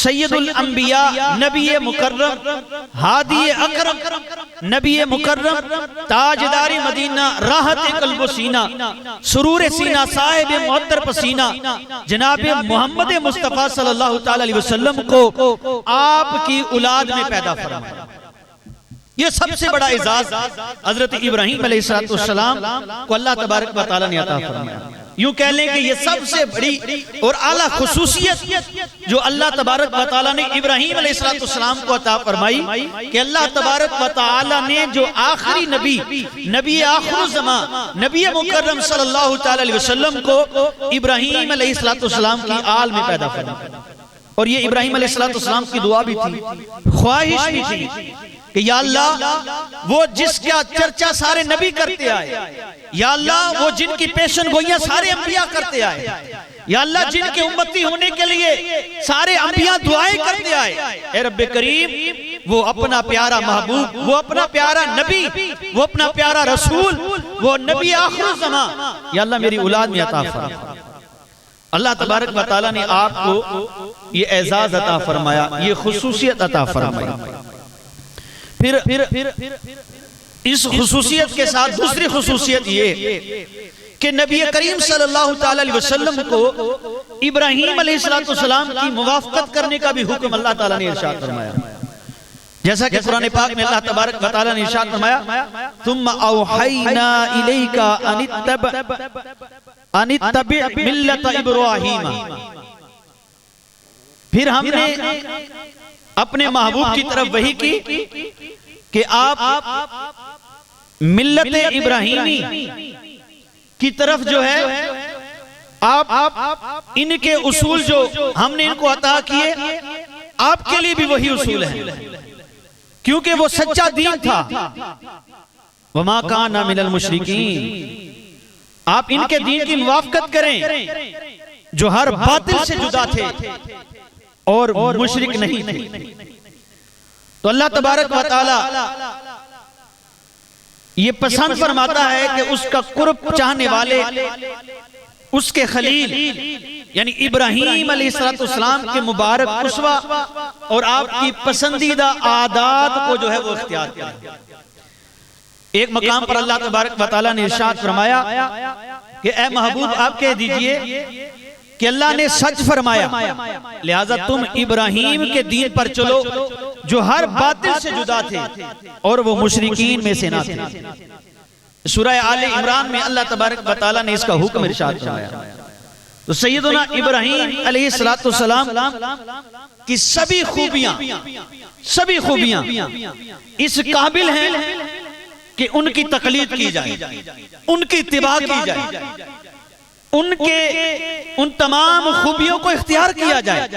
सैयदुल अंबिया नबी मुकर्रम हादी अकरम नबी मुकर्रम ताजदारी मदीना राहत कल्ब सीना सुरूर सीना साहिब मुअत्तर पसीना जनाब मोहम्मद मुस्तफ़ा सल्लल्लाहु ताला अलैहि वसल्लम को आपकी औलाद में पैदा फरमाया। ये सबसे बड़ा एजाज हजरत इब्राहीम अलैहिस्सलाम को अल्लाह तबारक व तआला ने अता फरमाया। यूं कह लें कि ये सबसे बड़ी और आला खुसूसियत जो अल्लाह तबारक व तआला ने इब्राहीम अलैहिस्सलाम को अता फरमाई कि अल्लाह तबारक व तआला ने जो आखिरी नबी आखिरुज़्ज़मा नबी मुकर्रम सल्लल्लाहु ताला अलैहि वसल्लम को इब्राहीम अलैहिस्सलाम की आल में पैदा फरमाया। और ये इब्राहीम अलैहिस्सलाम की दुआ भी थी, ख्वाहिश भी थी कि या अल्लाह वो जिसका चर्चा सारे नबी करते आए, या अल्लाह वो जिनकी पेशन गोइयां सारे अंबिया करते आए, या अल्लाह जिनके उम्मती होने के लिए सारे अंबिया दुआएं करते आए, ए रब्बे करीम वो अपना प्यारा महबूब, वो अपना प्यारा नबी, वो अपना प्यारा रसूल, वो नबी आखिरुज़्ज़मा या अल्लाह मेरी औलाद में अता फरमा। अल्लाह तबारक व तआला ने आपको ये एजाज अता फरमाया, ये खुसूसियत अता फरमाई। फिर इस खुसूसियत के साथ दूसरी खुसूसियत ये कि नबी करीम सल्लल्लाहु ताला अलैहि वसल्लम को इब्राहीम अलैहिस्सलाम की मुवाफ़क़त करने का भी हुक्म अल्लाह ताला ने इरशाद फरमाया। जैसा कि कुरान पाक में अल्लाह तबारक व तआला ने इरशाद फरमाया, तुम्मा औहैना इलैका अनित्तबि मिल्लत इब्राहीम, फिर हमने अपने महबूब की तरफ वही की कि आप मिल्लत इब्राहीमी की तरफ जो है आप इनके उसूल जो हमने इनको अता किए आपके लिए भी वही उसूल है, क्योंकि वो सच्चा दीन था। वमा काना मिनल मुशरिकीन, आप इनके दीन की मुवाफ़क़त करें जो हर बातिल से जुदा थे और मुशरिक नहीं थे। तो अल्लाह तबारक व तआला ये पसंद फरमाता है कि उसका कुर्ब चाहने वाले उसके खलील यानी इब्राहीम अलैहिस्सलाम के मुबारक उसवा और आपकी पसंदीदा आदात को जो है वो इख्तियार करें। एक मकाम पर अल्लाह तबारक व तआला ने इरशाद फरमाया कि ए महबूब आप कह दीजिए कि अल्लाह ने सच फरमाया, लिहाजा तुम इब्राहीम के दीन पर चलो जो हर बातिल से जुदा थे और वो मुशरिकीन में से ना थे। सूरह आले इमरान में अल्लाह तबारक व तआला ने इसका हुक्म इरशाद फरमाया। तो सैयदना इब्राहीम अलैहिस्सलाम की सभी खूबियां इस काबिल हैं कि उनकी तकलीद की जाए, उनकी इत्तिबा की जाए, उनके उन तमाम खूबियों को इख्तियार किया जाए।